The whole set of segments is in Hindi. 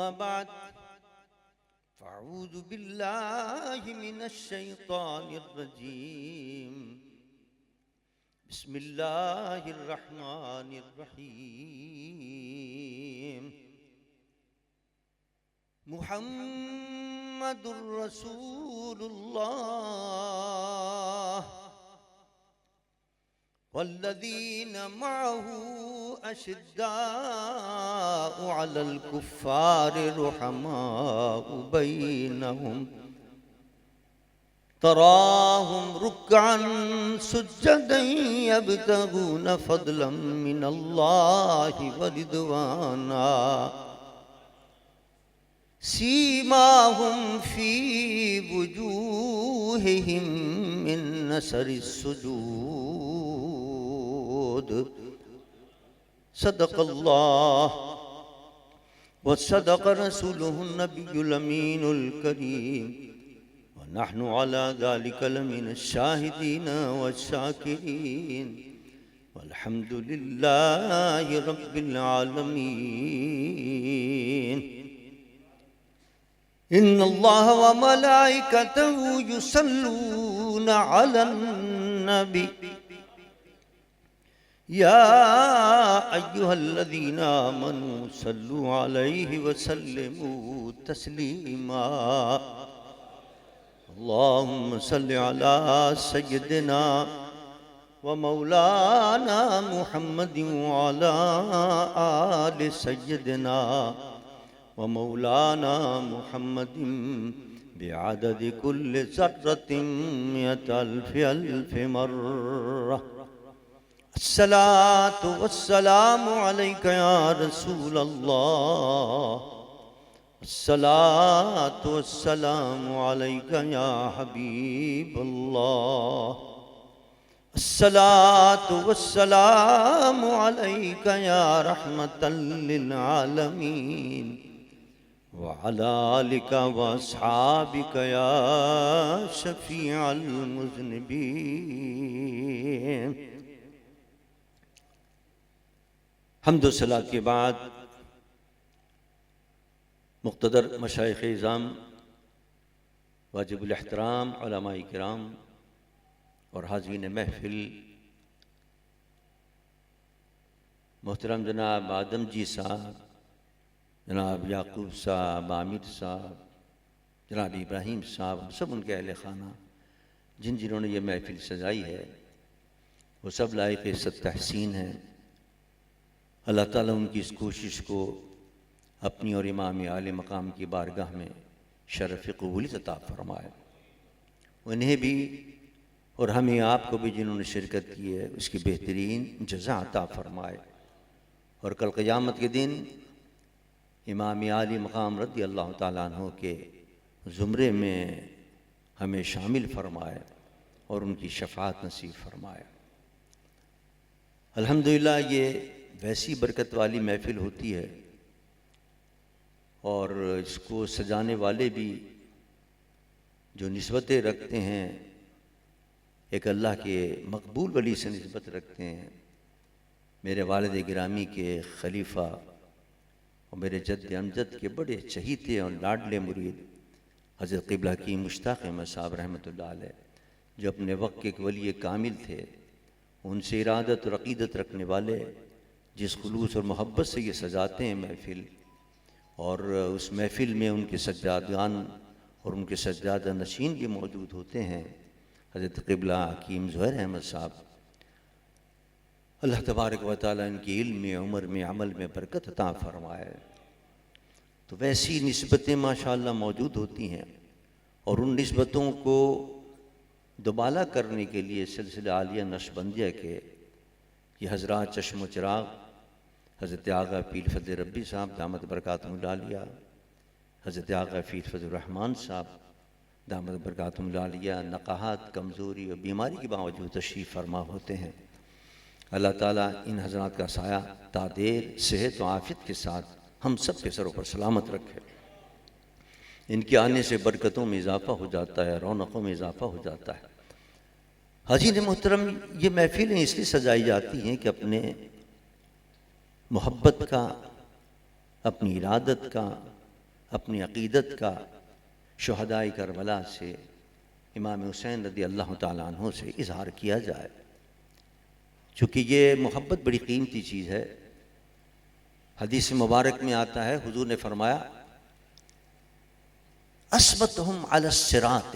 अम्मा बाद फ़अऊज़ु बिल्लाहि मिनश शैतानिर रजीम बिस्मिल्लाहिर रहमानिर रहीम मुहम्मदुर रसूलुल्लाह वल्लज़ीन मअहू अशिद्दाउ अलल कुफ़्फ़ारि रुहमाउ बैनहुम तराहुम रुक्अन सुज्जदन यब्तगून फ़ज़लन मिनल्लाहि व रिज़वाना सीमाहुम फ़ी वुजूहिहिम मिन नसरिस सुजूद सदक़ल्लाह व सदक़ रसूलुहुन नबियुल अमीनुल करीम व नहनु अला ज़ालिका लमिनश शाहिदीन वश्शाकिरीन वल्हम्दुलिल्लाहि रब्बिल आलमीन। इन्नल्लाह व मलाइकतहु युसल्लूना अलन नबी या अय्युहल्लज़ीना आमनू सल्लु अलैहि व सल्लिमू तस्लीमा। अल्लाहुम्मा सल्लि अला सय्यिदिना व मौलाना मुहम्मदिन व अला आलि सय्यिदिना व मौलाना मुहम्मदिन बिअददि कुल्लि ज़र्रतिन मिअत अल्फ़ि अल्फ़ि मर्रा। अस्सलातु वस्सलामु अलैका या रसूल अल्लाह, अस्सलातु वस्सलामु अलैका या हबीब अल्लाह, अस्सलातु वस्सलामु अलैका या रहमतल लिल आलमीन व अला आलिका व अस्हाबिका या शफीअल मुज़निबीन। हम्द व सलात के बाद मुक़्तदर मशाइख़ इज़ाम, वाजिबुल एहतराम उलमाए किराम और हाज़रीन महफ़िल, मोहतरम जनाब आदम जी साहब, जनाब याकूब साहब, आमिर साहब, जनाब इब्राहीम साहब, सब उनके अहले खाना जिन्होंने ये महफ़िल सजाई है वो सब लायक़ इज़्ज़त तहसीन हैं। अल्लाह ताला उनकी इस कोशिश को अपनी और इमाम आले मकाम की बारगाह में शरफ़ क़बूलियत अता फ़रमाए। उन्हें भी और हमें आपको भी जिन्होंने शिरकत की है उसकी बेहतरीन जज़ा अता फ़रमाए और कल क़यामत के दिन इमाम आले मकाम रज़ी अल्लाह ताला अन्हु के ज़ुमरे में हमें शामिल फ़रमाए और उनकी शफ़ाअत नसीब फ़रमाए। अल्हम्दुलिल्लाह ये वैसी बरकत वाली महफ़िल होती है और इसको सजाने वाले भी जो निस्बतें रखते हैं एक अल्लाह के मकबूल वली से निस्बत रखते हैं। मेरे वालिद गिरामी के खलीफा और मेरे जद्द अमजद के बड़े चहीते और लाडले मुरीद हज़रत क़िबला की मुश्ताक़ अहमद साहब रहमतुल्लाह अलैह, जो अपने वक्त के एक वली कामिल थे, उनसे इरादत और अक़ीदत रखने वाले, जिस खुलूस और मोहब्बत से ये सजाते हैं महफ़िल, और उस महफ़िल में उनके सज्जादगान और उनके सज्जादा नशीन भी मौजूद होते हैं। हज़रत क़िबला हकीम ज़ुहैर अहमद साहब, अल्लाह तबारक व तआला इनकी इल्म में, उम्र में, अमल में बरकत अता फ़रमाए। तो वैसी निस्बतें माशाअल्लाह मौजूद होती हैं और उन निस्बतों को दुबाला करने के लिए सिलसिला आलिया नक्शबंदिया के ये हज़रात चश्म चिराग हज़रत आगा पीर फ़ज़ल रब्बी साहब दामद बरकातुहुल आलिया, हज़रत आगा पीर फ़ज़ल रहमान साहब दामद बरकातुहुल आलिया नक़ाहत, कमज़ोरी और बीमारी के बावजूद तशरीफ़ फरमा होते हैं। अल्लाह ताला इन हज़रात का साया तादेर सेहत व आफ़ियत के साथ हम सब के सरों पर सलामत रखे। इनके आने से बरकतों में इजाफ़ा हो जाता है, रौनकों में इजाफ़ा हो जाता है। हाज़रीन मोहतरम, ये महफ़िलें इसलिए सजाई जाती हैं कि अपने मोहब्बत का, अपनी इरादत का, अपनी अक़ीदत का शुहदाए करबला से इमाम हुसैन रज़ी अल्लाह ताला अन्हु से इज़हार किया जाए, चूँकि ये मोहब्बत बड़ी कीमती चीज़ है। हदीस मुबारक में आता है, हुजूर ने फरमाया अस्बतहुम अला सिरात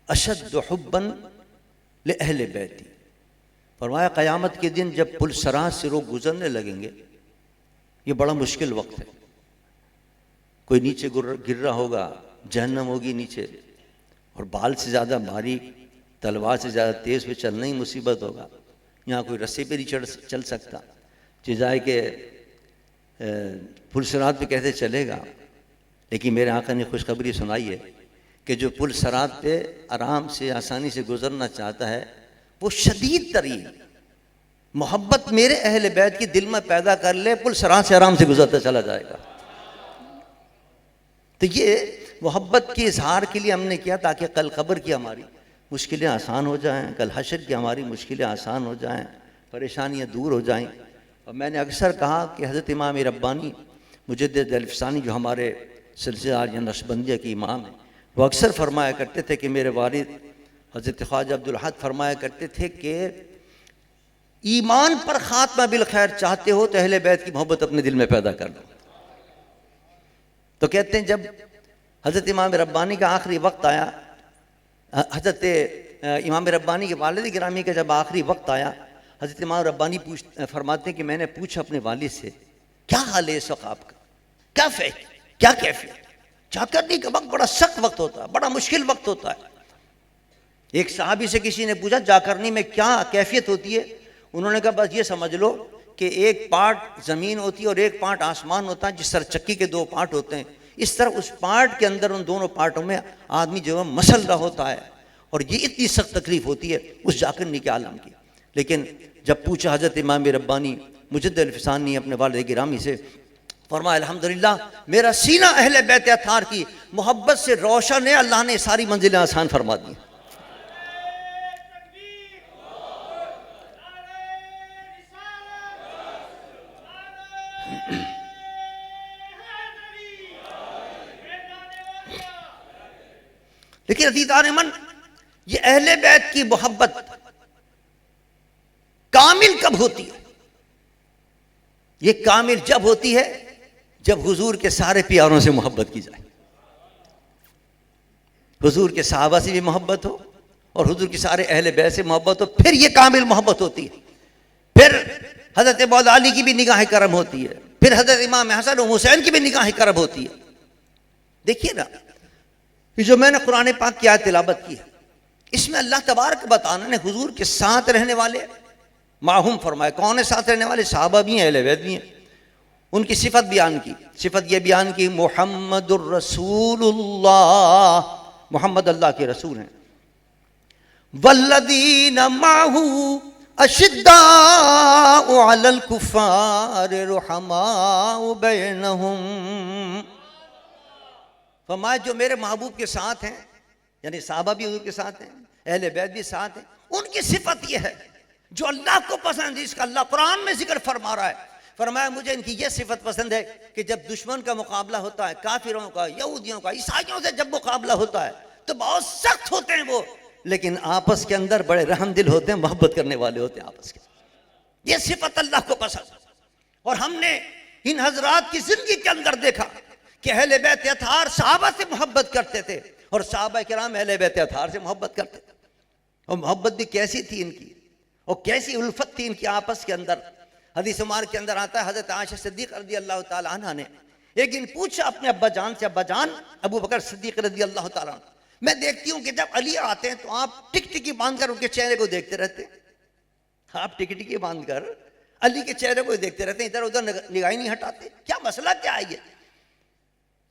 अशद्दु हुब्बन ले अहले बैती। फरमाया क़यामत के दिन जब पुल सरात से लोग गुजरने लगेंगे, ये बड़ा मुश्किल वक्त है। कोई नीचे गिर रहा होगा, जहन्नम होगी नीचे, और बाल से ज़्यादा बारीक, तलवार से ज़्यादा तेज़ पे चलना ही मुसीबत होगा। यहाँ कोई रस्से पे नहीं चल सकता, चिज़ाए के पुल सरात पे कैसे चलेगा। लेकिन मेरे आका ने खुशखबरी सुनाई है कि जो पुल सरात पे आराम से आसानी से गुजरना चाहता है, वो शदीद तरीन मोहब्बत मेरे अहले बैत की दिल में पैदा कर ले, पुल सरात से आराम से गुजरता चला जाएगा। तो ये मोहब्बत के इजहार के लिए हमने किया ताकि कल क़ब्र की हमारी मुश्किलें आसान हो जाएं, कल हशर की हमारी मुश्किलें आसान हो जाएं, परेशानियां दूर हो जाएं। और मैंने अक्सर कहा कि हज़रत इमाम रब्बानी मुजद्दिद अल-फ़सानी जो हमारे सिलसिलेदार या नक्शबंदिया के इमाम हैं, वो अक्सर फरमाया करते थे कि मेरे वालिद हज़रत ख्वाजा अब्दुल अहद फरमाया करते थे कि ईमान पर ख़ात्मा बिल खैर चाहते हो तो अहले बैत की मोहब्बत अपने दिल में पैदा कर लो। तो कहते हैं जब हज़रत इमाम रब्बानी का आखिरी वक्त आया, हज़रत इमाम रब्बानी के वालिद गिरामी का जब आखिरी वक्त आया, हज़रत इमाम रब्बानी फरमाते हैं कि मैंने पूछा अपने वालिद से, क्या हाल है इस वक्त आपका, क्या कैफियत। जाकरनी का वक्त बड़ा सख्त वक्त होता है, बड़ा मुश्किल वक्त होता है। एक साहबी से किसी ने पूछा जाकरनी में क्या कैफियत होती है, उन्होंने कहा बस ये समझ लो कि एक पार्ट ज़मीन होती है और एक पार्ट आसमान होता है। जिस तरह चक्की के दो पार्ट होते हैं, इस तरह उस पार्ट के अंदर उन दोनों पार्टों में आदमी जो है मसल रहा होता है, और ये इतनी सख्त तकलीफ होती है उस जाकरनी के आलम की। लेकिन जब पूछा हज़रत इमाम रब्बानी मुजद्दिद अल-फ़सानी ने अपने वालिद गिरामी से, फरमाया अल्हम्दुलिल्लाह मेरा सीना अहले बैत अतार की मोहब्बत से रोशन है, अल्लाह ने सारी मंजिलें आसान फरमा दी। लेकिन अज़ीज़ान मन, ये अहले बैत की मोहब्बत कामिल कब होती है? ये कामिल जब होती है जब हुजूर के सारे प्यारों से मोहब्बत की जाए, हुजूर के सहाबा से भी मोहब्बत हो और हुजूर के सारे अहले बैत से मोहब्बत हो, फिर ये कामिल मोहब्बत होती है। फिर हज़रत मौला अली की भी निगाह करम होती है, फिर हज़रत इमाम हसन और हुसैन की भी निगाह करम होती है। देखिए ना, ये जो मैंने कुरान पाक की आयत तिलावत की है, इसमें अल्लाह तबारक बताना ने हुजूर के साथ रहने वाले माहूम फरमाए। कौन है साथ रहने वाले? सहाबा भी हैं, अहले बैत भी हैं। उनकी सिफत बयान की, सिफत ये बयान की मुहम्मदुर रसूलुल्लाह, मोहम्मद अल्लाह के रसूल हैं। वल्लदीना माहू अशिद्दाउ अलल कुफ्फार रुहमाउ बैनहुम। फरमाया जो मेरे महबूब के साथ हैं, यानी सहाबा भी हुजूर के साथ हैं, अहले बैत भी साथ हैं, उनकी सिफत यह है जो अल्लाह को पसंद है, इसका अल्लाह कुरान में जिक्र फरमा रहा है। फरमाया मुझे इनकी यह सिफत पसंद है कि जब दुश्मन का मुकाबला होता है, काफिरों का, यहूदियों का, ईसाइयों से जब मुकाबला होता है तो बहुत सख्त होते हैं वो, लेकिन आपस के अंदर बड़े रहम दिल होते हैं, मोहब्बत करने वाले होते हैं आपस के। ये सिफत अल्लाह को पसंद। और हमने इन हजरात की जिंदगी के अंदर देखा कि अहले बैत अतार सहाबा से मोहब्बत करते थे और सहाबा किराम अहले बैत अतार से मोहब्बत करते थे। और मोहब्बत भी कैसी थी इनकी, और कैसी उल्फत थी इनकी आपस के अंदर। हदीस उमर के अंदर आता है, हजरत आयशा सिद्दीक़ रज़ी अल्लाह ताला अन्हा ने एक दिन पूछा अपने अब्बा जान से, अब्बा जान अबू बकर सिद्दीक़ रज़ी अल्लाह ताला, मैं देखती हूँ कि जब अली आते हैं तो आप टिकटिकी बांधकर उनके चेहरे को देखते रहते, आप टिकटिकी बांधकर अली के चेहरे को देखते रहते, इधर उधर निगाह नहीं हटाते, क्या मसला क्या है ये?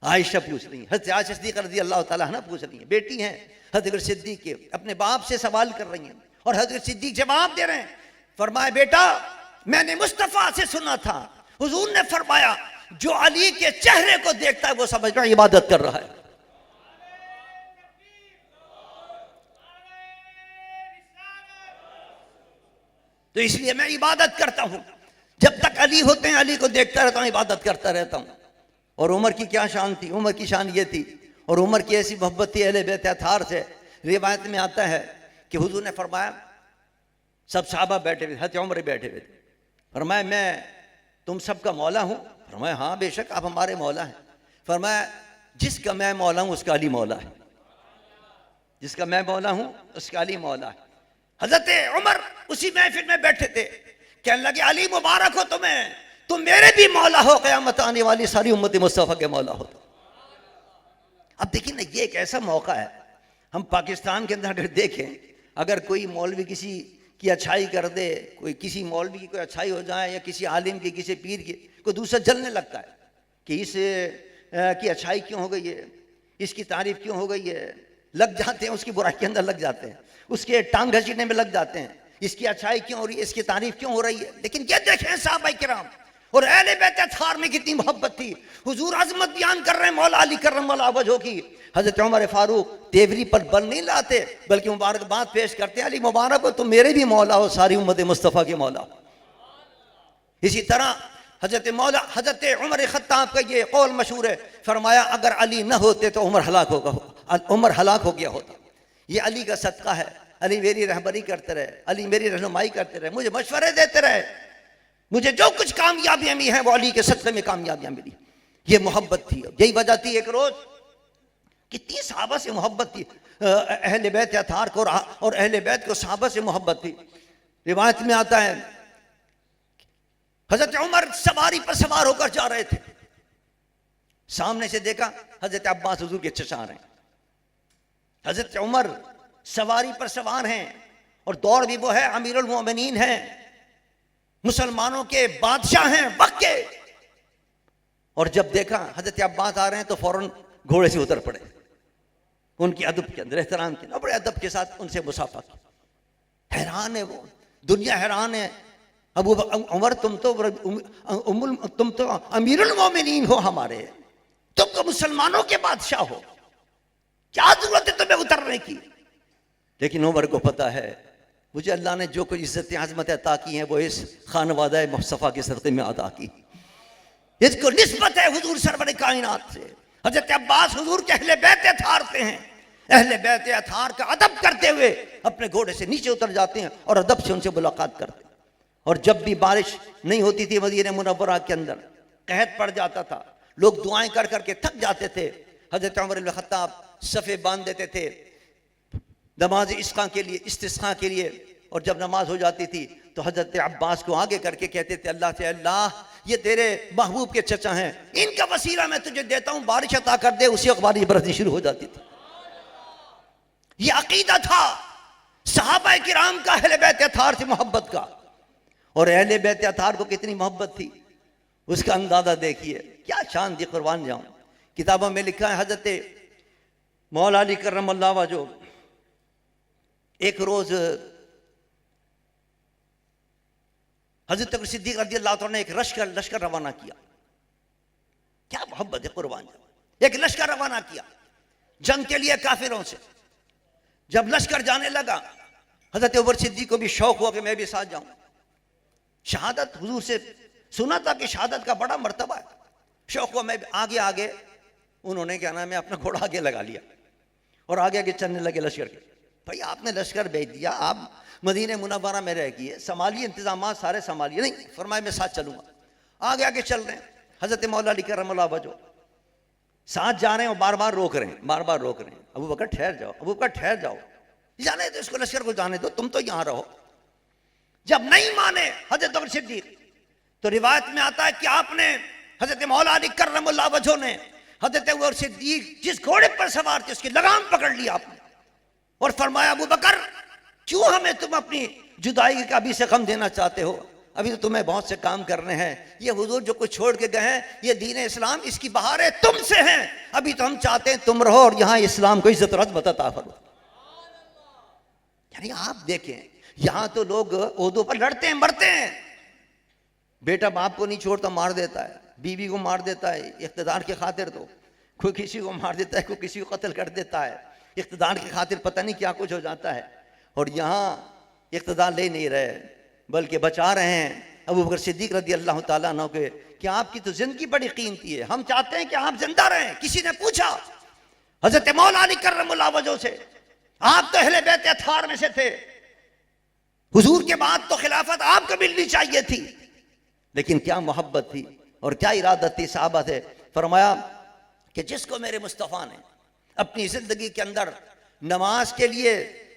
आयशा पूछ रही है, हज़रत आयशा सिद्दीक़ रज़ी अल्लाह ताला अन्हा पूछ रही है, बेटी हैं हज़रत सिद्दीक़ के, अपने बाप से सवाल कर रही हैं और हज़रत सिद्दीक़ जवाब दे रहे हैं। फरमाया बेटा मैंने मुस्तफ़ा से सुना था, हुजूर ने फरमाया जो अली के चेहरे को देखता है वो समझना इबादत कर रहा है। तो इसलिए मैं इबादत करता हूं, जब तक अली होते हैं अली को देखता रहता हूं, इबादत करता रहता हूं। और उमर की क्या शान थी, उमर की शान ये थी, और उमर की ऐसी मोहब्बत थी अहले बैत अताहार से। रिवायत में आता है कि हुजूर ने फरमाया, सब सहाबा बैठे हुए, हज़रत उमर बैठे हुए थे, फरमाया मैं तुम सबका मौला हूँ? फरमाया हाँ बेशक आप हमारे मौला हैं। फरमाया जिसका मैं मौला हूँ उसका अली मौला है, जिसका मैं मौला हूँ उसका अली मौला है। हजरत उमर उसी महफिल में बैठे थे, कहने लगे अली मुबारक हो तुम्हें, तुम मेरे भी मौला हो, क़यामत आने वाली सारी उम्मत मुस्तफ़ा के मौला हो। अब देखिए ना, ये एक ऐसा मौका है, हम पाकिस्तान के अंदर अगर देखें, अगर कोई मौलवी किसी की अच्छाई कर दे, कोई किसी मौलवी की कोई अच्छाई हो जाए, या किसी आलिम की, किसी पीर की, कोई दूसरा जलने लगता है कि इस की अच्छाई क्यों हो गई है, इसकी तारीफ क्यों हो गई है, लग जाते हैं, उसकी बुराई के अंदर लग जाते हैं, उसके टांग घसीटने में लग जाते हैं, इसकी अच्छाई क्यों हो रही है, इसकी तारीफ क्यों हो रही है। लेकिन ये देखें साहबा किराम और अहले बैत अताहार में कितनी मोहब्बत थी। हुजूर अज़मत बयान कर रहे हैं मौला अली कर्रमल्लाहु वजहू की। हजरत उमर फारूक तेवरी पर बल नहीं लाते, बल्कि मुबारकबाद पेश करते हैं, अली मुबारक हो तुम मेरे भी मौला हो, सारी उम्मत मुस्तफ़ा के मौला हो। इसी तरह हजरत उमर खत्ताब का ये कौल मशहूर है, फरमाया अगर अली न होते तो उमर हलाक हो गया होता। ये अली का सदका है, अली मेरी रहबरी करते रहे, अली मेरी रहनुमाई करते रहे, मुझे मशवरे देते रहे, मुझे जो कुछ कामयाबियां मिली हैं वो अली के सदक़े में कामयाबियां मिली। ये मोहब्बत थी, यही वजह थी। एक रोज कितनी सहाबा से मोहब्बत थी अहले बैत अताहार को, और अहले बैत को सहाबा से मोहब्बत थी। रिवायत में आता है हजरत उमर सवारी पर सवार होकर जा रहे थे, सामने से देखा हजरत अब्बास हुजूर के चचा आ रहे हैं। हजरत उमर सवारी पर सवार हैं और दौर भी वो है, अमीरुल मोमिनीन हैं, मुसलमानों के बादशाह हैं वक्त के। और जब देखा हजरत अब्बास आ रहे हैं तो फौरन घोड़े से उतर पड़े, उनकी अदब के अंदर एहतराम के, बड़े अदब के साथ उनसे मुसाफा की। हैरान है वो, दुनिया हैरान है। अबू उमर तुम तो अमीरुल मोमिनीन हो हमारे, तुम तो मुसलमानों के बादशाह हो, क्या जरूरत है तुम्हें उतरने की। लेकिन उमर को पता है मुझे अल्लाह ने जो कुछ इज्जत आज़मत अता की है वो इस खानवादा मुस्तफ़ा के सदक़े में अता की, इसको निस्बत है हुजूर सरवर कायनात से। हजरत अब्बास हुजूर के अहले बैत अताहार से हैं, अहले बैत अताहार का अदब करते हुए अपने घोड़े से नीचे उतर जाते हैं और अदब से उनसे मुलाकात करते हैं। और जब भी बारिश नहीं होती थी मदीना मुनव्वरा के अंदर, कहत पड़ जाता था, लोग दुआएं कर करके थक जाते थे, हजरत उमर इब्न खत्ताब सफ़े बांध देते थे नमाज इस्तिस्क़ा के लिए। और जब नमाज हो जाती थी तो हजरत अब्बास को आगे करके कहते थे अल्लाह से, अल्लाह ये तेरे महबूब के चचा हैं, इनका वसीला मैं तुझे देता हूं, बारिश अता कर दे। उसी वक्त बारिश बरसनी शुरू हो जाती थी। ये अकीदा था सहाबा किराम का अहले बैत अताहार से मोहब्बत का। और अहले बैत अताहार को कितनी मोहब्बत थी उसका अंदाजा देखिए, क्या शान थी, कुर्बान जाऊं। किताबों में लिखा है हजरत मौला अली कर्रमल्लाहु वजहू एक रोज हजरत सिद्दीक़ रज़ियल्लाहु अन्हु ने एक लश्कर रवाना किया। क्या मोहब्बत है, कुर्बान जाऊं। एक लश्कर रवाना किया जंग के लिए काफिरों से। जब लश्कर जाने लगा हजरत उमर सिद्दीक़ को भी शौक हुआ कि मैं भी साथ जाऊं। शहादत हुजूर से सुना था कि शहादत का बड़ा मर्तबा है, शौक हुआ मैं आगे आगे। उन्होंने क्या नाम है अपना घोड़ा आगे लगा लिया और आगे आगे चलने लगे लश्कर के। भाई आपने लश्कर भेज दिया, आप मदीने मुनव्वरा में रह गए, संभालिए इंतजाम सारे संभालिए। नहीं, फरमाया मैं साथ चलूंगा। आगे आगे चल रहे हैं, हजरत मौला अली कर्रमल्लाहु वजहू साथ जा रहे हैं और बार बार रोक रहे हैं, बार बार रोक रहे हैं। अबू बकर ठहर जाओ, अबू बकर ठहर जाओ, जाने दो इसको, लश्कर को जाने दो, तुम तो यहां रहो। जब नहीं माने हजरत उमर सिद्दीक़, तो रिवायत में आता है कि आपने हजरत मौला अली कर्रमल्लाहु वजहू ने हजरत उमर सिद्दीक़ जिस घोड़े पर सवार थे उसकी लगाम पकड़ ली आपने और फरमाया अबू बकर क्यों हमें तुम अपनी जुदाई का अभी से गम देना चाहते हो, अभी तो तुम्हें बहुत से काम करने हैं। ये हुजूर जो कुछ छोड़ के गए हैं, ये दीन इस्लाम इसकी बहारें तुमसे हैं, अभी तो हम चाहते हैं तुम रहो और यहाँ इस्लाम को इज्जत और अज़मत अता फरमाओ। यानी आप देखें यहाँ तो लोग ओहदों पर लड़ते हैं, मरते हैं। बेटा बाप को नहीं छोड़ता मार देता है, बीवी को मार देता है इख्तिदार के खातिर, तो कोई किसी को मार देता है, कोई किसी को कत्ल कर देता है इख्तिदार की खातिर, पता नहीं क्या कुछ हो जाता है। और यहाँ इख्तिदार ले नहीं रहे बल्कि बचा रहे हैं अबू बकर सिद्दीक रज़ी अल्लाह ताला अन्हु के कि आपकी तो ज़िंदगी बड़ी कीमती है, हम चाहते हैं कि आप जिंदा रहें। किसी ने पूछा हज़रत मौला अली कर्रमुल्लाह वजह से, आप तो अहले बैत अत्हार में से थे, हुजूर के बाद तो खिलाफत आपको मिलनी चाहिए थी, लेकिन क्या मोहब्बत थी और क्या इरादत थी सहाबा से। फरमाया कि जिसको मेरे मुस्तफ़ा ने अपनी ज़िंदगी के अंदर नमाज के लिए,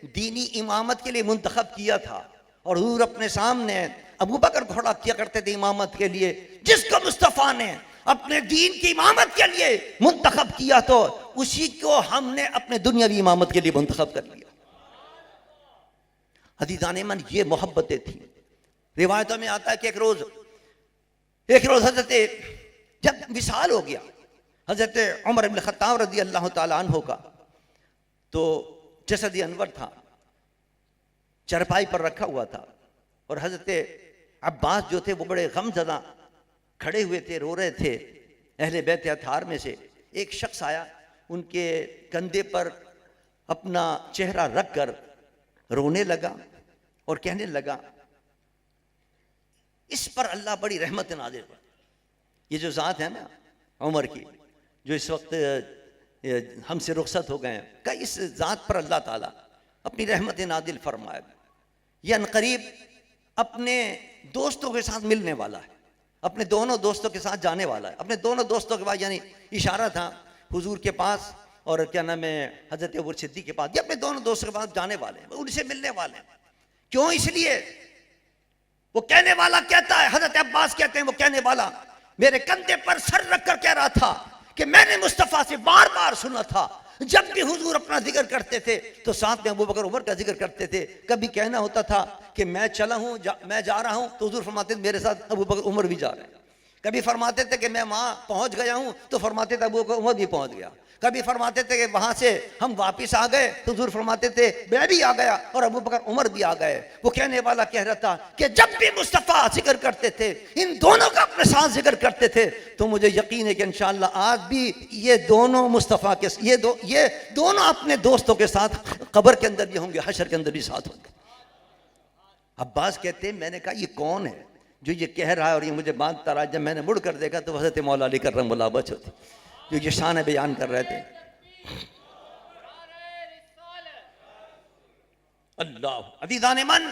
दीनी इमामत के लिए मुंतखब किया था, और हुजूर अपने सामने अबू बकर खड़ा किया करते थे इमामत के लिए, जिसको मुस्तफ़ा ने अपने दीन की इमामत के लिए मुंतखब किया तो उसी को हमने अपने दुनियावी इमामत के लिए मुंतखब कर लिया। अज़ीज़ान मन, ये मोहब्बतें थी। रिवायतों में आता है कि एक रोज हजरत जब विसाल हो गया हजरत उमर इब्न खत्ताब रज़ी अल्लाह ताला अन्हु का, तो जसद अनवर था, चरपाई पर रखा हुआ था, और हजरत अब्बास जो थे वो बड़े गमज़दा खड़े हुए थे, रो रहे थे। अहले बैत अत्हार में से एक शख्स आया, उनके कंधे पर अपना चेहरा रख कर रोने लगा और कहने लगा, इस पर अल्लाह बड़ी रहमत नाज़िल कर। ये जो ज़ात है ना उमर की, जो इस वक्त हमसे रुखसत हो गए हैं, का इस ज़ात पर अल्लाह ताला अपनी रहमत नाज़िल फरमाए। यह अनकरीब अपने दोस्तों के साथ मिलने वाला है, अपने दोनों दोस्तों के साथ जाने वाला है। अपने दोनों दोस्तों के पास, यानी इशारा था हुजूर के पास और क्या नाम है हजरत अबू सिद्दीक के पास, ये अपने दोनों दोस्तों के पास जाने वाले हैं, उनसे मिलने वाले हैं। क्यों? इसलिए वो कहने वाला कहता है, हजरत अब्बास कहते हैं, वो कहने वाला मेरे कंधे पर सर रख कर कह रहा था कि मैंने मुस्तफ़ा से बार बार सुना था, जब भी हुजूर अपना जिक्र करते थे तो साथ में अबू बकर उमर का जिक्र करते थे। कभी कहना होता था कि मैं चला हूँ, मैं जा रहा हूँ, तो हुजूर फरमाते थे मेरे साथ अबू बकर उमर भी जा रहे हैं। कभी फरमाते थे कि मैं वहाँ पहुँच गया हूँ, तो फरमाते थे अबू बकर उमर भी पहुँच गया। कभी फरमाते थे कि वहाँ से हम वापस आ गए, तो हुजूर फरमाते थे मैं भी आ गया और अबू बकर उमर भी आ गए। वो कहने वाला कह रहा था कि जब भी मुस्तफ़ा जिक्र करते थे, इन दोनों का अपने साथ जिक्र करते थे, तो मुझे यकीन है कि इंशाअल्लाह आज भी ये दोनों मुस्तफ़ा के ये दोनों अपने दोस्तों के साथ कब्र के अंदर भी होंगे, हशर के अंदर भी साथ होंगे। अब्बास कहते हैं मैंने कहा ये कौन है जो ये कह रहा है और ये मुझे बांधता रहा। जब मैंने मुड़ कर देखा तो हज़रत मौला अली कर्रमुल्लाह वजह थे, जो ये शान बयान कर रहे थे। अल्लाह अज़ीज़ान मन,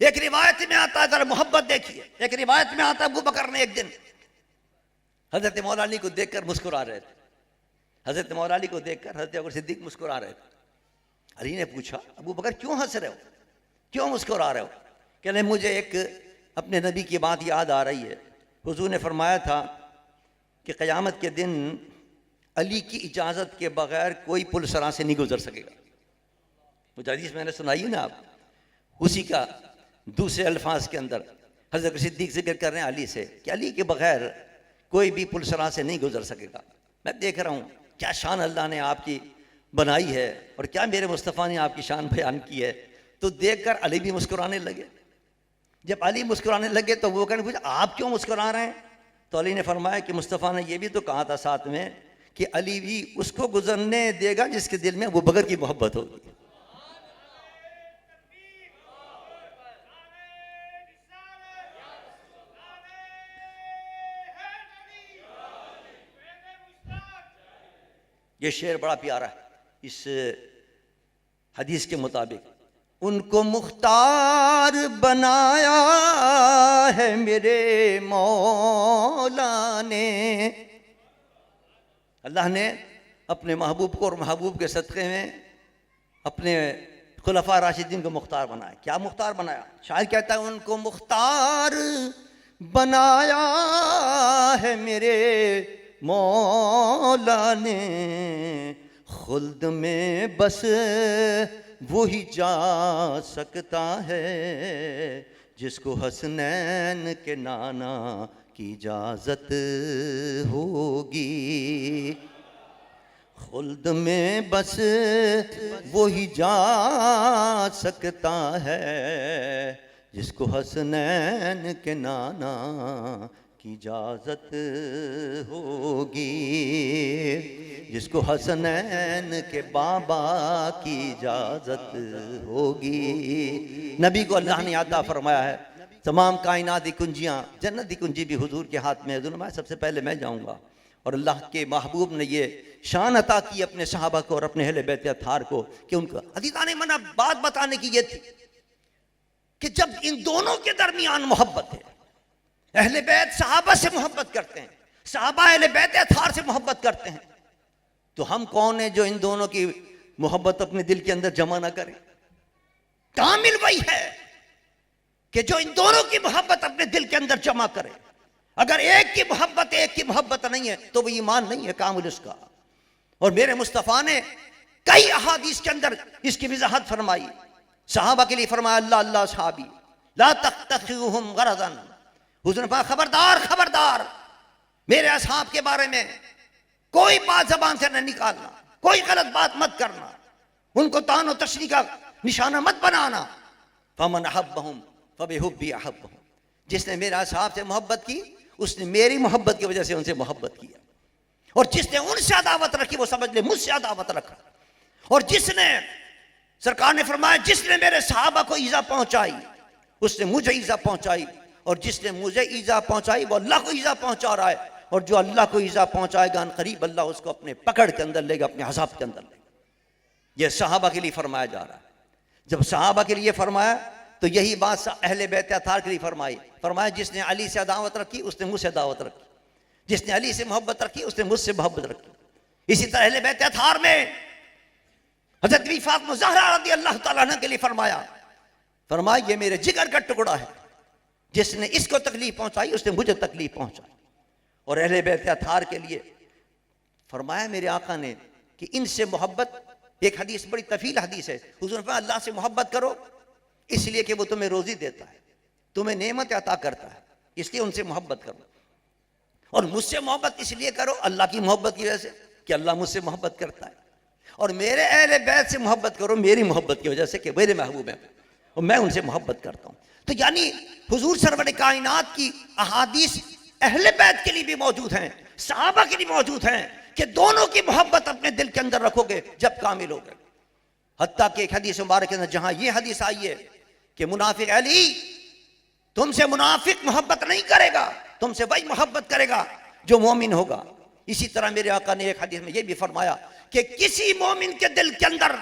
एक रिवायत में आता है, जरा मोहब्बत देखिए, एक रिवायत में आता है अबू बकर ने एक दिन हजरत मौला अली को देखकर मुस्कुरा रहे थे। हजरत मौला अली को देखकर हजरत अबू सिद्दीक मुस्कुरा रहे थे। अली ने पूछा अबू बकर क्यों हंस रहे हो, क्यों मुस्कुरा रहे हो? कहने मुझे एक अपने नबी की बात याद आ रही है। हुजूर ने फरमाया था कि क़यामत के दिन अली की इजाज़त के बगैर कोई पुल सरा से नहीं गुजर सकेगा। वो हदीस मैंने सुनाई है ना आप, उसी का दूसरे अल्फाज के अंदर हज़रत सिद्दीक जिक्र कर रहे हैं अली से कि अली के बगैर कोई भी पुल सरा से नहीं गुजर सकेगा। मैं देख रहा हूँ क्या शान अल्लाह ने आपकी बनाई है और क्या मेरे मुस्तफ़ा ने आपकी शान बयान की है। तो देख कर अली भी मुस्कुराने लगे। जब अली मुस्कुराने लगे तो वो कहने पूछा आप क्यों मुस्कुरा रहे हैं? तो अली ने फरमाया कि मुस्तफ़ा ने यह भी तो कहा था साथ में कि अली भी उसको गुजरने देगा जिसके दिल में वो बकर की मोहब्बत होगी। ये शेर बड़ा प्यारा है। इस हदीस के मुताबिक उनको मुख्तार बनाया है मेरे मौला ने। अल्लाह ने अपने महबूब को और महबूब के सदक़े में अपने खुलफा राशिदीन को मुख्तार बनाया। क्या मुख्तार बनाया? शायद कहता है उनको मुख्तार बनाया है मेरे मौला ने, खुल्द में बस वो ही जा सकता है जिसको हसनैन के नाना की इजाज़त होगी। खुल्द में बस वो ही जा सकता है जिसको हसनैन के नाना की इजाज़त होगी, जिसको हसनैन के बाबा की इजाज़त होगी। नबी को अल्लाह ने अता फरमाया है तमाम कायनात की कुंजियाँ, जन्नत की कुंजी भी हुजूर के हाथ में है। दुनिया सबसे पहले मैं जाऊँगा। और अल्लाह के महबूब ने ये शान अता की अपने सहाबा को और अपने अहले बैत अत्हार को कि उनका अदीदाने मना बात बताने की ये थी कि जब इन दोनों के दरमियान मोहब्बत है, अहले बैत सहाबा से मोहब्बत करते हैं, सहाबा अहले बैत अत्हार से मोहब्बत करते हैं, तो हम कौन है जो इन दोनों की मोहब्बत अपने दिल के अंदर जमा ना करें? कामिल वही है कि जो इन दोनों की मोहब्बत अपने दिल के अंदर जमा करे। अगर एक की मोहब्बत नहीं है तो वो ईमान नहीं है कामिल उसका। और मेरे मुस्तफ़ा ने कई अहादीस के अंदर इसकी वजाहत फरमाई। सहाबा के लिए फरमाया अल्लाह अल्लाह सहाबी ला तख्तखिहुम गरदन, हुज़ूर ने कहा खबरदार खबरदार, मेरे असहाब के बारे में कोई बात जबान से न निकालना, कोई गलत बात मत करना, उनको तान और तशनी का निशाना मत बनाना। फमन अहब्बहुम फबिहुब्बी अहब्बहुम, जिसने मेरे असहाब से मोहब्बत की उसने मेरी मोहब्बत की वजह से उनसे मोहब्बत किया। और जिसने उनसे अदावत रखी वो समझ ले मुझसे अदावत रखा। और जिसने, सरकार ने फरमाया, जिसने मेरे सहाबा को ईजा पहुंचाई उसने मुझे ईजा पहुंचाई, और जिसने मुझे ईजा पहुंचाई वो अल्लाह को ईजा पहुंचा रहा है। और जो अल्लाह को ईजा पहुंचाएगा अनकरीब अल्लाह उसको अपने पकड़ के अंदर लेगा, अपने अज़ाब के अंदर लेगा। यह सहाबा के लिए फरमाया जा रहा है। जब सहाबा के लिए फरमाया तो यही बात अहले बैत अत्हार के लिए फरमाई। फरमाया जिसने अली से अदावत रखी उसने मुझसे दावत रखी, जिसने अली से मोहब्बत रखी उसने मुझसे मोहब्बत रखी। इसी तरह अहले बैत अत्हार में हज़रत फातिमा ज़हरा रज़ी अल्लाह तआला अन्हा के लिए फरमाया ये मेरे जिगर का टुकड़ा है, जिसने इसको तकलीफ पहुंचाई उसने मुझे तकलीफ पहुंचाई। और अहले बैत अत्हार के लिए फरमाया मेरे आका ने कि इनसे मोहब्बत, एक हदीस बड़ी तफील हदीस है, हुज़ूर ने फरमाया अल्लाह से मोहब्बत करो इसलिए कि वो तुम्हें रोजी देता है, तुम्हें नेमत अता करता है, इसलिए उनसे मोहब्बत करो। और मुझसे मोहब्बत इसलिए करो अल्लाह की मोहब्बत की वजह से कि अल्लाह मुझसे मोहब्बत करता है। और मेरे अहले बैत से मोहब्बत करो मेरी मोहब्बत की वजह से कि मेरे महबूब हैं और मैं उनसे मोहब्बत करता हूँ। तो यानी हुजूर सरवर कायनात की अहादीस अहले बैत के लिए भी मौजूद हैं, सहाबा के लिए मौजूद हैं कि दोनों की मोहब्बत अपने दिल के अंदर रखोगे जब कामिल हो गए। हत्ता कि एक हदीस मुबारक के अंदर जहां ये हदीस आई है कि मुनाफिक अली तुमसे मुनाफिक मोहब्बत नहीं करेगा, तुमसे वही मोहब्बत करेगा जो मोमिन होगा। इसी तरह मेरे आका ने एक हदीस में यह भी फरमाया कि किसी मोमिन के दिल के अंदर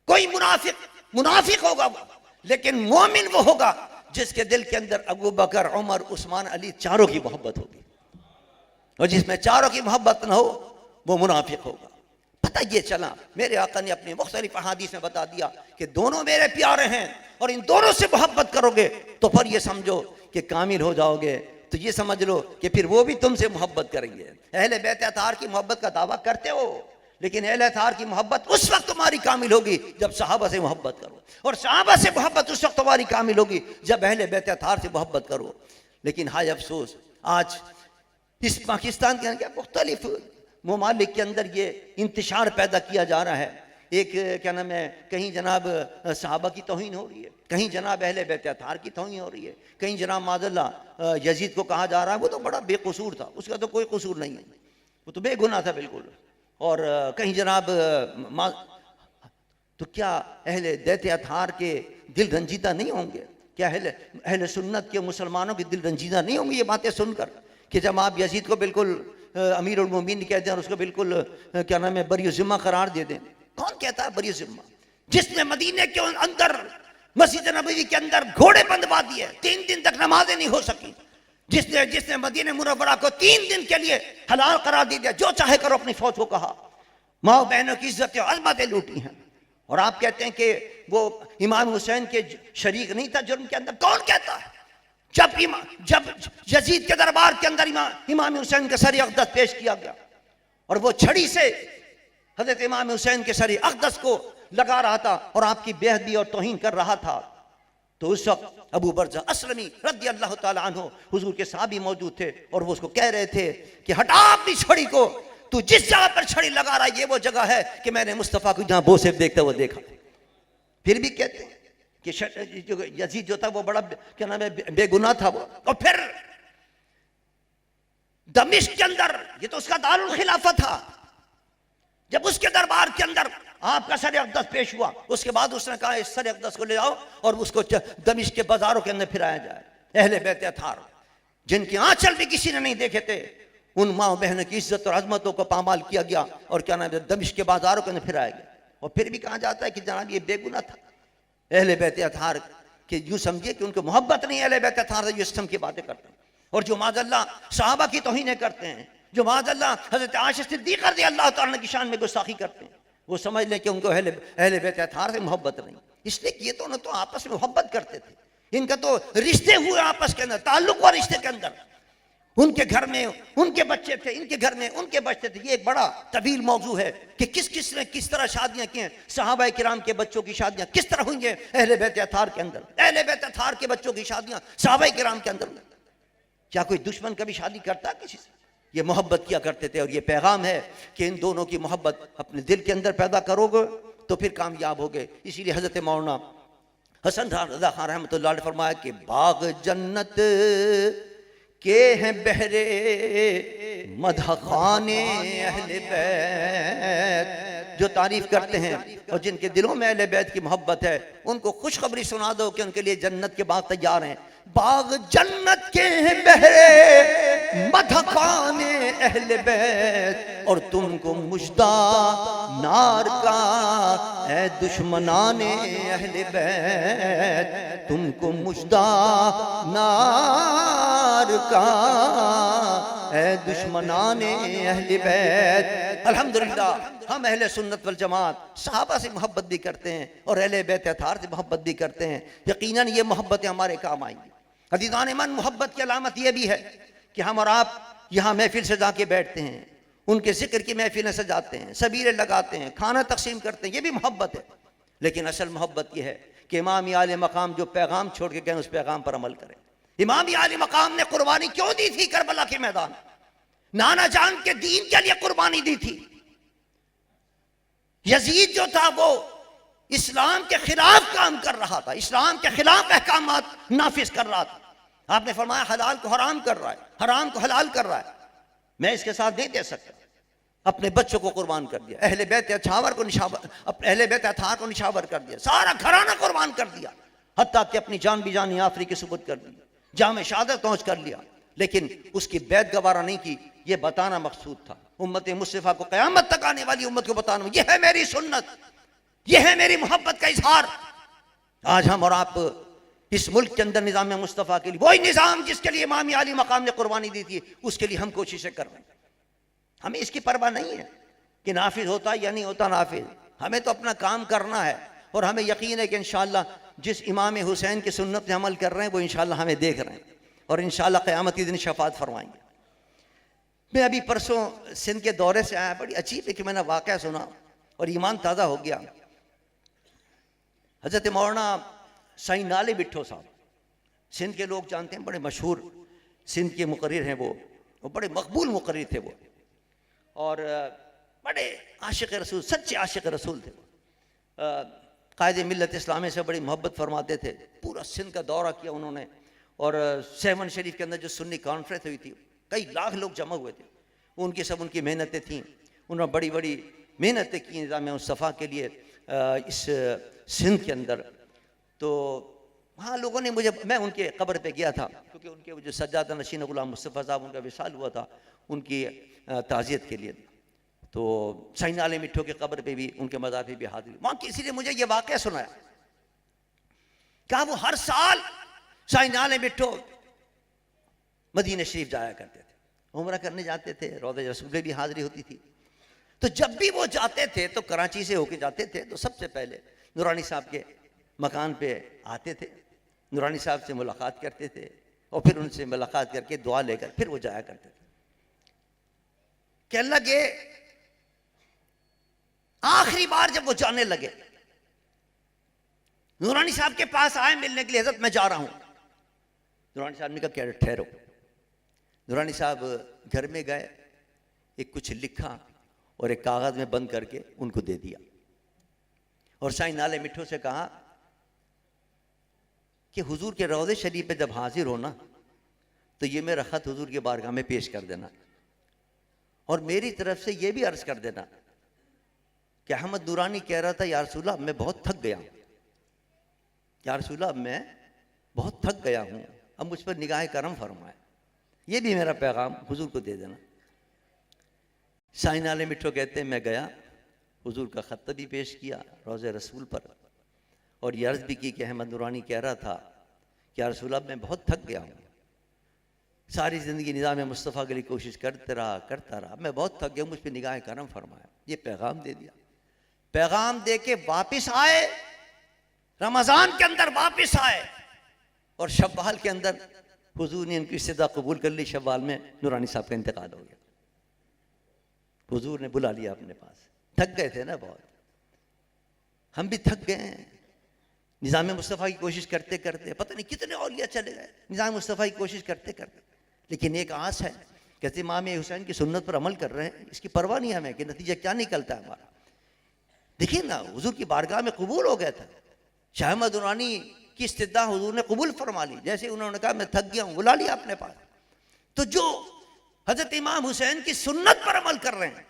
कोई मुनाफिक होगा, लेकिन मोमिन वो होगा जिसके दिल के अंदर अबू बकर, उमर, उस्मान, अली चारों की मोहब्बत होगी। और जिसमें चारों की मोहब्बत न हो वो मुनाफिक होगा। पता ये चला मेरे आका ने अपनी मुख्तलिफ अहादीस में बता दिया कि दोनों मेरे प्यारे हैं और इन दोनों से मोहब्बत करोगे तो फिर ये समझो कि कामिल हो जाओगे। तो ये समझ लो कि फिर वो भी तुमसे मोहब्बत करेंगे। अहले बैत अत्हार की मोहब्बत का दावा करते हो, लेकिन अहले अत्हार की मोहब्बत उस वक्त तुम्हारी कामिल होगी जब सहाबा से मोहब्बत करो, और सहाबा से मोहब्बत उस वक्त तुम्हारी कामिल होगी जब अहले बैत अत्हार से मोहब्बत करो। लेकिन हाय अफसोस आज इस पाकिस्तान के अंदर मुख्तलिफ ममालिक के अंदर ये इंतशार पैदा किया जा रहा है। एक क्या नाम है, कहीं जनाब सहाबा की तौहीन हो रही है, कहीं जनाब अहले बैत अत्हार की तौहीन हो रही है, कहीं जनाब माज़अल्लाह यजीद को कहा जा रहा है वो तो बड़ा बेकसूर था, उसका तो कोई कसूर नहीं है, वो तो बेगुनाह था बिल्कुल। और कहीं जनाब तो क्या अहले बैत अत्हार के दिल रंजीदा नहीं होंगे? क्या अहले सुन्नत के मुसलमानों के दिल रंजीदा नहीं होंगे ये बातें सुनकर कि जब आप यजीद को बिल्कुल अमीर उल मोमिन कह दें और उसको बिल्कुल क्या नाम है बरी ज़िम्मा करार दे दें? कौन कहता है बरी ज़िम्मा? जिसने मदीने के अंदर मस्जिद नबवी के अंदर घोड़े बंधवा दिए, 3 दिन तक नमाजें नहीं हो सकी, जिसने मदीने मुनव्वरा को 3 दिन के लिए हलाल करार दे दिया, जो चाहे करो, अपनी फौज को कहा, माँ बहनों की इज्जत और अज़मतें लूटी हैं। और आप कहते हैं कि वो इमाम हुसैन के शरीक नहीं था जुर्म के अंदर? कौन कहता है? जब यजीद के दरबार के अंदर इमाम हुसैन के सर अक़दस पेश किया गया और वो छड़ी से हजरत इमाम हुसैन के सर अक़दस को लगा रहा था और आपकी बेअदबी और तौहीन कर रहा था, तो उस वक्त अबू बरज़ा अस्लमी रज़ी अल्लाह तआला अन्हु हुजूर के साहबी मौजूद थे और वो उसको कह रहे थे कि हटा अपनी छड़ी को, तू जिस जगह पर छड़ी लगा रहा है ये वो जगह है कि मैंने मुस्तफ़ा को जहां बोसेब देखते हुए देखा। फिर भी कहते हैं कि यजीद जो था वो बड़ा क्या नाम है बेगुनाह था वो। और फिर दमिश्क के अंदर, ये तो उसका दारुल खिलाफत था, जब उसके दरबार के अंदर आपका सर अक़दस पेश हुआ। उसके बाद उसने कहा इस सर अक़दस को ले जाओ और उसको दमिश्क के बाजारों के अंदर फिराया जाए। अहले बैत अतार जिनके आंचल भी किसी ने नहीं देखे थे, उन माँ बहनों की इज्जत और अजमतों को पामाल किया गया और क्या नाम है, दमिश्क के बाजारों के अंदर फिराया गया। और फिर भी कहा जाता है कि जनाब ये बेगुनाह था। अहले बैत अतार के यूं समझिए कि उनको मोहब्बत नहीं, अहले बैत अतार से जिस्म की बातें करते हैं। और जो माज़अल्लाह सहाबा की तौहीनें करते हैं, जो माज़अल्लाह हज़रत आयशा सिद्दीक़ा रज़ी अल्लाह तआला की शान में गुस्ताखी करते हैं, वो समझ लें कि उनको अहले बैत अतार से मोहब्बत नहीं। इसलिए कि ये दोनों तो आपस में मोहब्बत करते थे, इनका तो रिश्ते हुए आपस के अंदर, ताल्लुक व रिश्ते के अंदर। उनके घर में उनके बच्चे थे, इनके घर में उनके बच्चे थे। ये एक बड़ा तवील मौजू है कि किस ने किस तरह शादियां की हैं। सहाबा किराम के बच्चों की शादियां किस तरह हुई हैं अहले बैत अतार के अंदर, अहले बैत अतार के बच्चों की शादियां सहाबा किराम के अंदर। क्या कोई दुश्मन कभी शादी करता है किसी से? ये मोहब्बत किया करते थे। और ये पैगाम है कि इन दोनों की मोहब्बत अपने दिल के अंदर पैदा करोगे तो फिर कामयाब होगे। इसीलिए हज़रत मौलाना हसन रज़ा खान रहमतुल्लाह अलैह फरमाया कि बाग जन्नत के हैं बहरे मदह खाने अहले बैत। जो तारीफ करते हैं और जिनके दिलों में अहले बैत की मोहब्बत है, उनको खुशखबरी सुना दो कि उनके लिए जन्नत के बाग तैयार हैं। बाग जन्नत के हैं बहरे मदह खाने अहले बैत, और तुमको मुजदा नार का है दुश्मनाने अहले बैत, तुमको मुजदा नार का है दुश्मनाने अहले बैत। अल्हम्दुलिल्लाह हम अहले सुन्नत वल जमात सहाबा से मोहब्बत भी करते हैं और अहले बैत अतार से मोहब्बत भी करते हैं। यकीनन ये मोहब्बतें हमारे काम आएंगी। अज़ीज़ान मन, मोहब्बत की अलामत यह भी है कि हम और आप यहाँ महफिल सजा के बैठते हैं, उनके जिक्र की महफिलें सजाते हैं, सबीरे लगाते हैं, खाना तकसीम करते हैं, ये भी मोहब्बत है। लेकिन असल मोहब्बत यह है कि इमाम आले मकाम जो पैगाम छोड़ के गए उस पैगाम पर अमल करें। इमाम आले मकाम ने कुर्बानी क्यों दी थी करबला के मैदान? नाना जान के दीन के लिए कुर्बानी दी थी। यजीद जो था वो इस्लाम के खिलाफ काम कर रहा था, इस्लाम के खिलाफ अहकामात नाफिज कर रहा था। आपने फरमाया हलाल को हराम कर रहा है, हराम को हलाल कर रहा है, मैं इसके साथ नहीं दे सकता। अपने बच्चों को कुर्बान कर दिया, अहले बैत अतार को निशावर, अहले बैत अतार को निशावर कर दिया, सारा घराना कुर्बान कर दिया, हत्ता कि अपनी जान भी जान आफरी की सुबुत कर दी, जाम शहादत पहुंच कर लिया। लेकिन उसकी बैत गवारा नहीं की। ये बताना मकसूद था उम्मत मुस्तफा को, क़यामत तक आने वाली उम्मत को बताना, यह है मेरी सुन्नत, यह है मेरी मोहब्बत का इजहार। आज हम और आप इस मुल्क के अंदर निज़ाम मुस्तफ़ा के लिए, वही निज़ाम जिसके लिए इमाम आली मकाम ने कुर्बानी दी थी, उसके लिए हम कोशिशें कर रहे हैं। हमें इसकी परवाह नहीं है कि नाफिज होता या नहीं होता नाफिज, हमें तो अपना काम करना है। और हमें यकीन है कि इंशाअल्लाह जिस इमाम हुसैन की सुन्नत पे अमल कर रहे हैं वो इंशाअल्लाह हमें देख रहे हैं और इंशाअल्लाह क़यामत के दिन शफ़ाअत फरमाएंगे। मैं अभी परसों सिंध के दौरे से आया, बड़ी अजीब है कि मैंने वाक़या सुना और ईमान ताज़ा हो गया। हज़रत मौलाना साईं नाले बिट्ठो साहब, सिंध के लोग जानते हैं, बड़े मशहूर सिंध के मुकर्रिर हैं वो बड़े मकबूल मुकर्रिर थे वो, और बड़े आशिक़ रसूल, सच्चे आशिक़ रसूल थे वो। कायद मिल्लत इस्लामी से बड़ी मोहब्बत फरमाते थे। पूरा सिंध का दौरा किया उन्होंने, और सेवन शरीफ के अंदर जो सुन्नी कॉन्फ्रेंस हुई थी, कई लाख लोग जमा हुए थे। उनकी सब उनकी मेहनतें थीं, उन्होंने बड़ी बड़ी मेहनतें की निज़ाम मुस्तफ़ा के लिए इस सिंध के अंदर। तो वहाँ लोगों ने मैं उनके कब्र पे गया था, क्योंकि उनके जो सज्जादा नशीन गुलाम मुस्तफ़ा साहब उनका विसाल हुआ था, उनकी ताज़ियत के लिए। तो साईं नाले मिट्ठो के कब्र पे भी, उनके मज़ार पे भी हाजिर वहाँ किसी ने मुझे ये वाक़या सुनाया। क्या वो हर साल साईं नाले मिट्ठो मदीना शरीफ जाया करते थे, उम्रा करने जाते थे, रौज़े रसूल भी हाज़िरी होती थी। तो जब भी वो जाते थे तो कराची से होके जाते थे, तो सबसे पहले नूरानी साहब के मकान पे आते थे, नूरानी साहब से मुलाकात करते थे और फिर उनसे मुलाकात करके दुआ लेकर फिर वो जाया करते थे। कहने लगे, आखिरी बार जब वो जाने लगे, नूरानी साहब के पास आए मिलने के लिए, हज़रत मैं जा रहा हूं। नूरानी साहब ने कहा क्या, ठहरो। नूरानी साहब घर में गए, एक कुछ लिखा और एक कागज में बंद करके उनको दे दिया, और साईं नाले मिट्ठो से कहा कि हुजूर के रौज़े शरीफ पे जब हाजिर हो ना, तो ये मेरा ख़त हुजूर के बारगाह में पेश कर देना, और मेरी तरफ से ये भी अर्ज़ कर देना कि अहमद नूरानी कह रहा था, या रसूल अल्लाह मैं बहुत थक गया, या रसूल अल्लाह मैं बहुत थक गया हूँ, अब मुझ पर निगाह करम फरमाए। ये भी मेरा पैगाम हुजूर को दे देना। साइन आले मिठो कहते हैं मैं गया, हुजूर का ख़त भी पेश किया रोज़े रसूल पर, और ये अर्ज़ भी की कि अहमद नूरानी कह रहा था कि या रसूल अल्लाह मैं बहुत थक गया हूँ, सारी ज़िंदगी निज़ाम मुस्तफ़ा के लिए कोशिश करता रहा, मैं बहुत थक गया हूँ, मुझ पर निगाह करम फरमाया। ये पैगाम दे दिया। पैगाम दे के वापिस आए, रमज़ान के अंदर वापिस आए, और शव्वाल के अंदर हुजूर ने इनकी इस्तिदा कबूल कर ली। शव्वाल में नूरानी साहब का इंतकाल हो गया। हुजूर ने बुला लिया अपने पास। थक गए थे ना बहुत, हम भी थक गए हैं निज़ाम मुस्तफ़ा की कोशिश करते करते, पता नहीं कितने औलिया चले गए निज़ाम मुस्तफ़ा की कोशिश करते करते, लेकिन एक आस है कि इमाम हुसैन की सुन्नत पर अमल कर रहे हैं, इसकी परवाह नहीं हमें कि नतीजा क्या निकलता है हमारा। देखिए ना, हुजूर की बारगाह में कबूल हो गया था। शाह अहमद नूरानी की इस्तिदा हुजूर ने कबूल फरमा ली। जैसे उन्होंने कहा मैं थक गया हूँ, बुला लिया अपने पास। तो जो हजरत इमाम हुसैन की सुन्नत पर अमल कर रहे हैं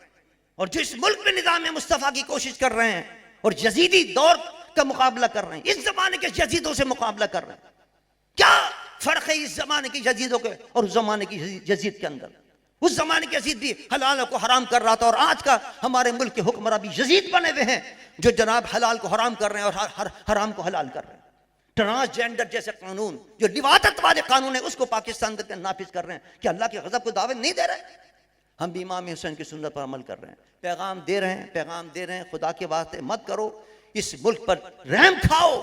और जो इस मुल्क में निज़ाम मुस्तफ़ा की कोशिश कर रहे हैं और यजीदी दौर का मुकाबला कर रहे हैं, इस जमाने के यजीदों से मुकाबला कर रहे हैं, क्या फर्क है इस जमाने की यजीदों के और उस जमाने की यजीद के अंदर? उस जमाने के यजीद भी हलाल को हराम कर रहा था, और आज का हमारे मुल्क के हुक्मरां भी यजीद बने हुए हैं जो जनाब हलाल को हराम कर रहे हैं और हराम को हलाल कर रहे हैं। ट्रांसजेंडर जैसे कानून, जो लिवातत वाले कानून है, उसको पाकिस्तान के नाफिज कर रहे हैं। क्या अल्लाह के गज़ब को दावत नहीं दे रहे? हम भी इमाम हुसैन की सुन्नत पर अमल कर रहे हैं, पैगाम दे रहे हैं। खुदा के वास्ते मत करो, इस मुल्क पर रहम खाओ,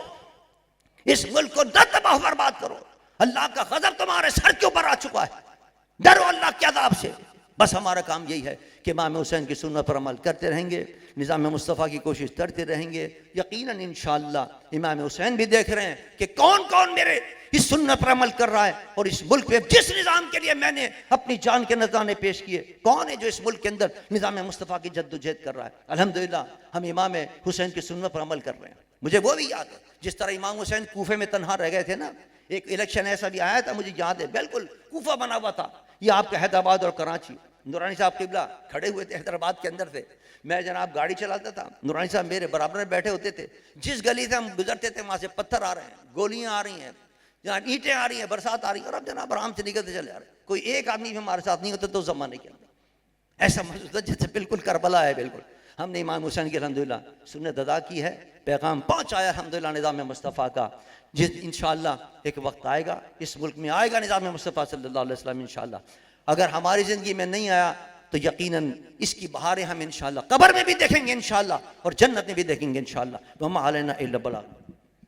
इस मुल्क को न तबाह बर्बाद करो। अल्लाह का गज़ब तुम्हारे सर के ऊपर आ चुका है, डरो अल्लाह के अज़ाब से। बस हमारा काम यही है कि इमाम हुसैन की सुन्नत पर अमल करते रहेंगे, निज़ाम मुस्तफ़ा की कोशिश करते रहेंगे। यकीनन इंशाअल्लाह इमाम हुसैन भी देख रहे हैं कि कौन कौन मेरे इस सुन्नत पर अमल कर रहा है, और इस मुल्क में जिस निज़ाम के लिए मैंने अपनी जान के नज़राने पेश किए, कौन है जो इस मुल्क के अंदर निज़ाम मुस्तफ़ा की जद्दोजहद कर रहा है। अल्हम्दुलिल्लाह हम इमाम हुसैन की सुन्नत पर अमल कर रहे हैं। मुझे वो भी याद है जिस तरह इमाम हुसैन कूफे में तन्हा रह गए थे ना, एक इलेक्शन ऐसा भी आया था, मुझे याद है, बिल्कुल कूफा बना हुआ था, ये आपका हैदराबाद और कराची। नूरानी साहब किबला खड़े हुए थे हैदराबाद के अंदर से, मैं जनाब गाड़ी चलाता था, नूरानी साहब मेरे बराबर में बैठे होते थे। जिस गली से हम गुजरते थे वहाँ से पत्थर आ रहे हैं, गोलियां आ रही हैं, जहाँ ईंटें आ रही हैं, बरसात आ रही है, और अब जनाब आराम से निकलते चले आ रहे हैं। कोई एक आदमी भी हमारे साथ नहीं होता तो ज़माने के अंदर ऐसा महसूस था जैसे बिल्कुल करबला है। बिल्कुल हमने इमाम हुसैन की अल्हम्दुलिल्लाह सुन्नत अदा की है, पैगाम पहुँचाया अल्हम्दुलिल्लाह निज़ाम मुस्तफ़ा का। जिस इंशाअल्लाह एक वक्त आएगा, इस मुल्क में आएगा निज़ाम मुस्तफ़ा सल्लल्लाहु अलैहि वसल्लम इंशाअल्लाह। अगर हमारी ज़िंदगी में नहीं आया तो यकीनन इसकी बहारें हम इंशाअल्लाह कब्र में भी देखेंगे इंशाअल्लाह, और जन्नत में भी देखेंगे इंशाअल्लाह। वमा अलैना इल्ला बलाग।